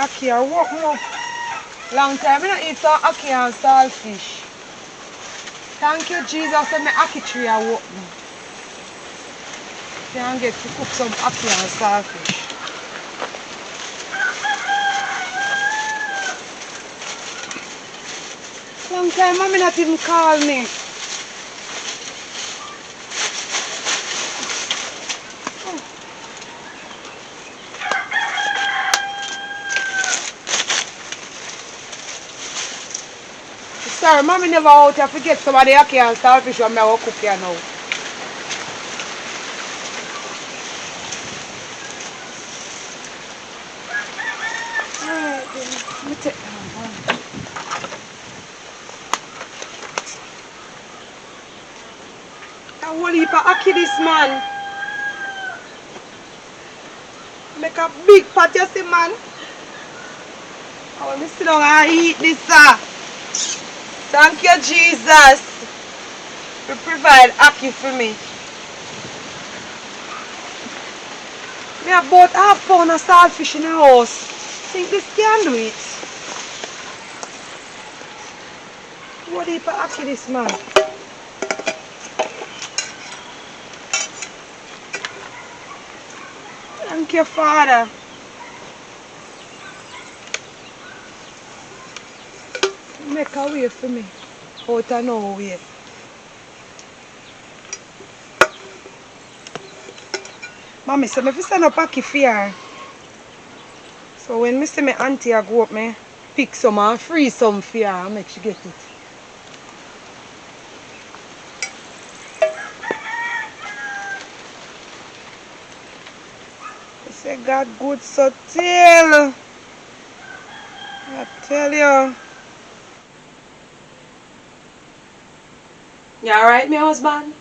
ackee or what more? Long time I don't eat some ackee and saltfish. Thank you, Jesus, for my ackee tree I walk now. Can get to cook some ackee and saltfish. Long time mommy not even call me. Sorry, mommy never out. I forget some of the ackee and saltfish when I will cook here now. Alright then, let me take that one. A whole heap of ackee this man. Make a big pot, you see man. I want to sit down and eat this sir. Thank you, Jesus. You provide ackee for me. We have about half pound of saltfish in the house. Think this can do it? What heap of ackee this man? Thank you, Father. Make a way for me. Out of nowhere. Mommy, so if you send up ackee for her. So when I see my auntie I go up, me pick some and freeze some for her and make she get it. I say God good so tell. I tell you. You alright, my husband?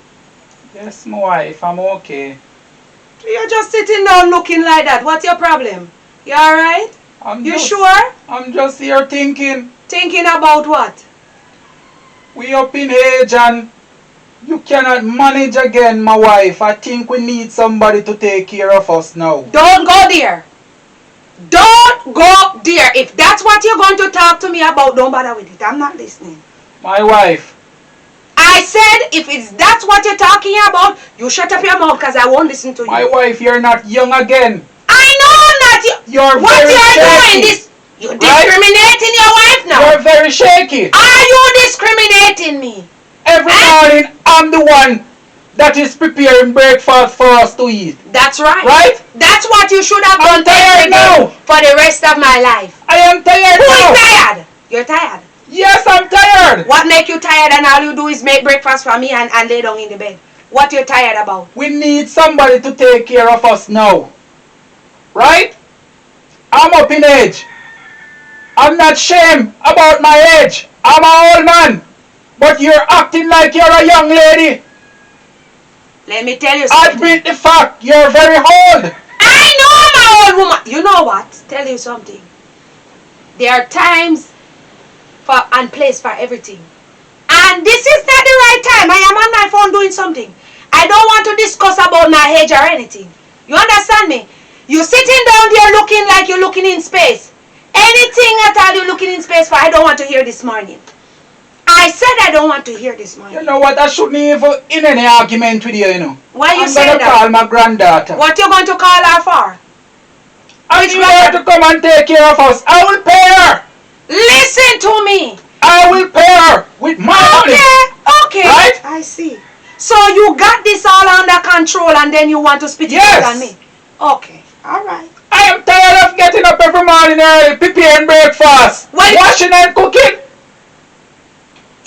Yes, my wife, I'm okay. You're just sitting down looking like that. What's your problem? You alright? You sure? I'm just here thinking. Thinking about what? We up in age and you cannot manage again, my wife. I think we need somebody to take care of us now. Don't go there. Don't go there. If that's what you're going to talk to me about, don't bother with it. I'm not listening. My wife. I said if that's what you're talking about, you shut up your mouth because I won't listen to you. My wife, you're not young again. I know I'm not young. You're what very you're shaky. doing this. You're discriminating your wife now. You're very shaky. Are you discriminating me? Every morning, I'm the one that is preparing breakfast for us to eat. That's right. Right? That's what you should have done tired now. For the rest of my life. I am tired Who now. is tired? You're tired. Yes, I'm tired. What make you tired and all you do is make breakfast for me and lay down in the bed? What you're tired about? We need somebody to take care of us now. Right? I'm up in age. I'm not ashamed about my age. I'm an old man. But you're acting like you're a young lady. Let me tell you something. Admit the fact, you're very old. I know I'm an old woman. You know what? Tell you something. There are times and place for everything. And this is not the right time. I am on my phone doing something. I don't want to discuss about my age or anything. You understand me? You're sitting down there looking like you're looking in space. Anything at all you're looking in space for, I don't want to hear this morning. I said I don't want to hear this morning. You know what? I shouldn't even in any argument with you, you know. Why you I'm saying gonna that? call my granddaughter. What you going to call her for? I need her to come and take care of us. I will pay her. Listen to me. I will pay her with my money. Okay. Right? I see. So you got this all under control and then you want to spit it out on me? Okay. All right. I am tired of getting up every morning early, preparing breakfast, washing and cooking.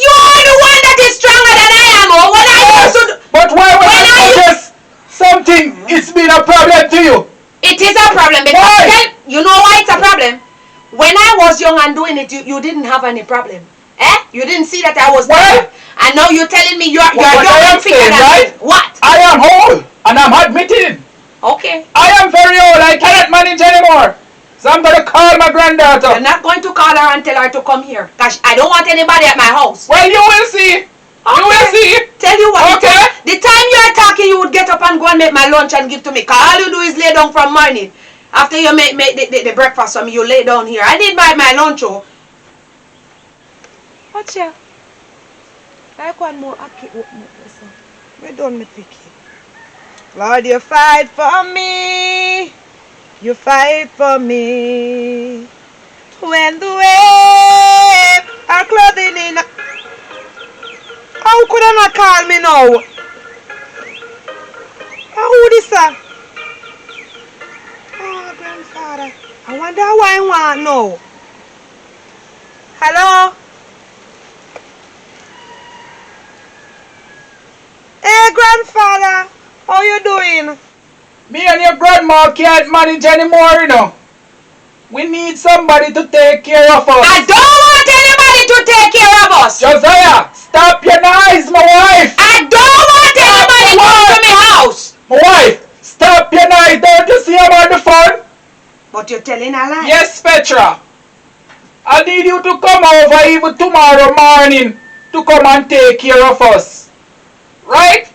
You are the one that is stronger than I am. Or what I used to do. But why when I suggest something, it's been a problem to you? It is a problem because you know why it's a problem? When I was young and doing it, you didn't have any problem. You didn't see that I was there. And now you're telling me you're young and fitter than me. What? I am old and I'm admitting. Okay. I am very old. I cannot manage anymore. So I'm going to call my granddaughter. You're not going to call her and tell her to come here. Because I don't want anybody at my house. Well, you will see. Okay. You will see. Tell you what. Okay. The time you are talking, you would get up and go and make my lunch and give to me. Because all you do is lay down from morning. After you make the breakfast for me, you lay down here. I did buy my lunch, oh. Watch ya. Like one more aki open this. We done me picking. Lord, you fight for me. You fight for me. When the waves are clothing in. How could I not call me now? Who this? Oh, grandfather. I wonder why I want now. Hello? Hey, grandfather. How you doing? Me and your grandma can't manage anymore, you know. We need somebody to take care of us. I don't want anybody to take care of us. Josiah, stop your noise, my wife. I don't want anybody to come to my house. My wife, stop your noise. Don't you see I'm on the phone? But you're telling a lie. Yes, Petra. I need you to come over even tomorrow morning to come and take care of us. Right?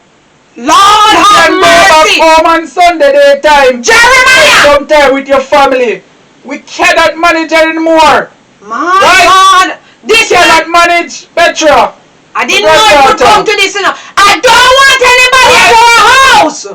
Lord You have can go back mercy. home on Sunday daytime. Jeremiah. Spend some time with your family. We cannot manage anymore. My Right? God. This We man. cannot manage, Petra. I didn't know it would come to this. You know. I don't want anybody at our house.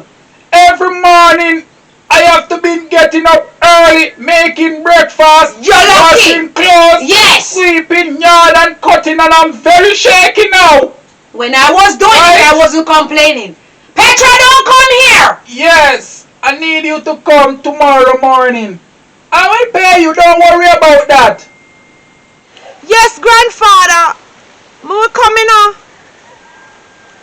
Every morning, I have to be getting up early, making breakfast, You're lucky. washing clothes, Yes. sweeping yard and cutting, and I'm very shaky now. When I was doing it, I wasn't complaining. Petra, don't come here. Yes, I need you to come tomorrow morning. I will pay you, don't worry about that. Yes, grandfather. More coming on.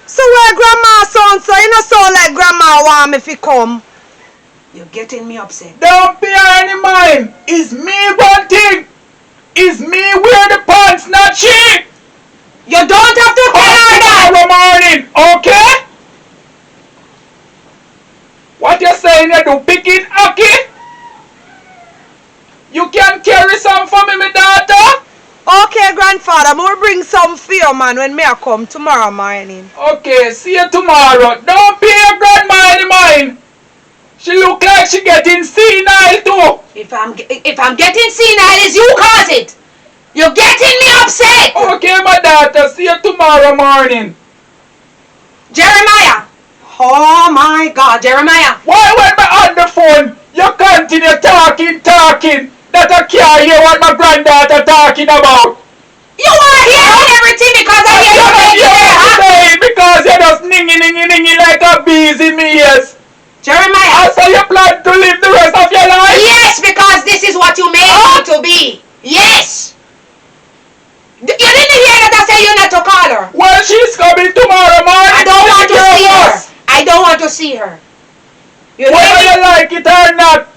So where grandma sound so? You know sound like grandma want me if you come. You're getting me upset. Don't pay her any mind. It's me one thing. It's me wear the pants, not she. You don't have to tell her that. Tomorrow morning, okay? What you saying you do? Picking hockey? You can carry some for me, my daughter? Okay, grandfather. More bring some for you, man, when me a come tomorrow morning. Okay, see you tomorrow. Don't pay your grandma any mind. She look like she getting senile too. If I'm getting senile, it's you cause it. You're getting me upset. Okay, my daughter, see you tomorrow morning. Jeremiah. Oh my God, Jeremiah. Why when me on the phone, you continue talking, that I can't hear what my granddaughter talking about? You are hearing everything because I hear you making it, huh? Because you're just ningy like a bees in me ears. Jeremiah. So you plan to live the rest of your life? Yes, because this is what you made me to be. Yes. You didn't hear that I said you're not to call her. Well, she's coming tomorrow morning. I don't want to see her. I don't want to see her. You hear Whether me? you like it or not,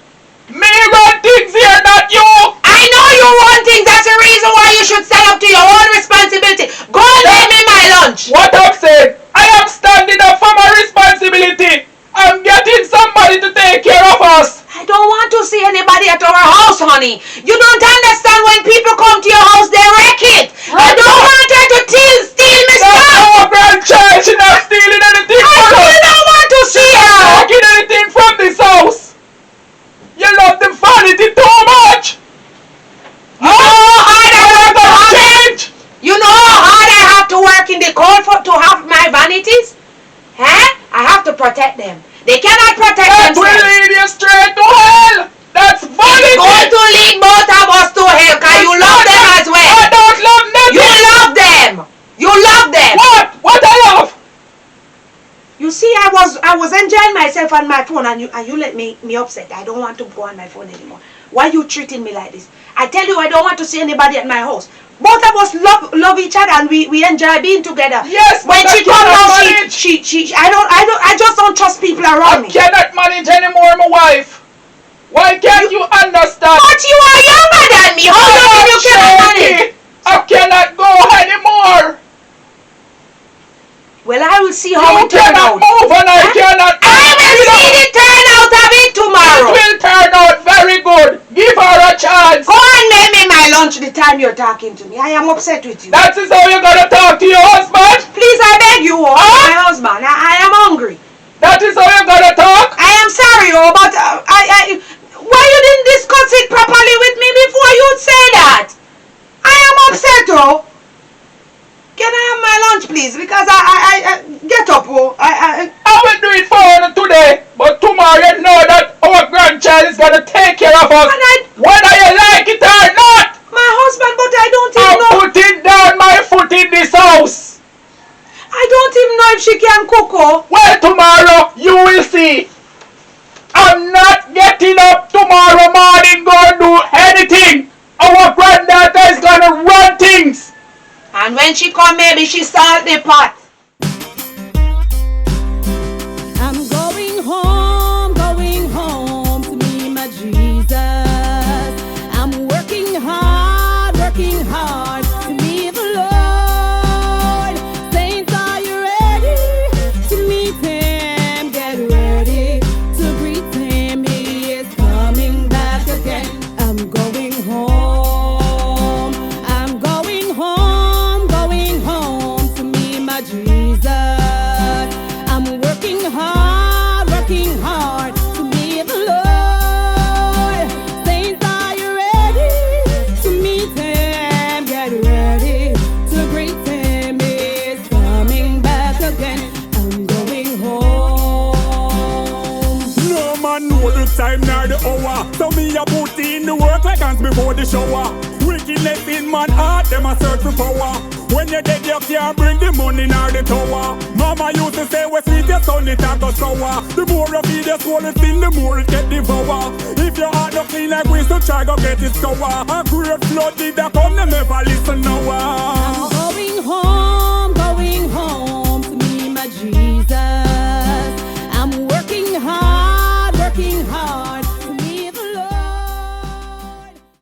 me run things here, not you. I know you want things. That's the reason why you should stand up to your own responsibility. Go and give me my lunch. What I'm saying, I am standing up for my responsibility. I'm getting somebody to take care of us. I don't want to see anybody at our house, honey. You don't understand when people come to your house, they wreck it. I don't want her to steal me That's stuff. our grandchild. She's not stealing anything I from still us. don't want to see her. Taking anything from this house. You love the vanity too much. You know how hard I have to change. You know how hard I have to work in the cold to have my vanities? Huh? I have to protect them. They cannot protect That will themselves. lead you straight to hell. That's vanity. It's going to lead both of us to hell because you love them as well. I don't love nothing. You love them. You love them. What? What I love? You see, I was enjoying myself on my phone and you let me upset. I don't want to go on my phone anymore. Why you treating me like this? I tell you, I don't want to see anybody at my house. Both of us love each other and we enjoy being together. Yes, when but she I comes cannot out, manage. I just don't trust people around me. I cannot manage anymore, my wife. Why can't you understand? But you are younger than me. How long you cannot manage? I cannot go anymore. Well, I will see how You it turns cannot out. move and I cannot. I will see the turn out of it It tomorrow. will turn out very good. Give her a chance. Go and make me my lunch the time you're talking to me. I am upset with you. That is how you're gonna talk to your husband? Please, I beg you, Huh? my husband. I am hungry. That is how you're gonna talk? I am sorry, but why you Get up, oh. I will do it for her today, but tomorrow you know that our grandchild is gonna take care of us, whether you like it or not. My husband, but I don't even I'm know. putting down my foot in this house. I don't even know if she can cook, oh. Well, tomorrow you will see. I'm not getting up tomorrow morning gonna do anything. Our granddaughter is gonna run things. And when she come, maybe she salt the pot. I'm going home to meet my Jesus. I'm working hard to meet the Lord. Saints, are you ready to meet Him? Get ready to greet Him. He is coming back again. I'm going home to meet my Jesus. I'm working hard to meet the Lord. Saints, are you ready to meet Him? Get ready to greet Him. He's coming back again. I'm going home. No man know the time nor the hour, so me a put in the work like hands before the shower. Wickedness in man heart, them a search for power. When you're dead, you can't bring the money nor the tower. Mama used to say, "What's sweet your son, it a go sour." The more you feed your soul, it's in the more it get devour. If your heart not clean like waste, so try go get it sour. A great flood did a come, them never listen now. I'm going home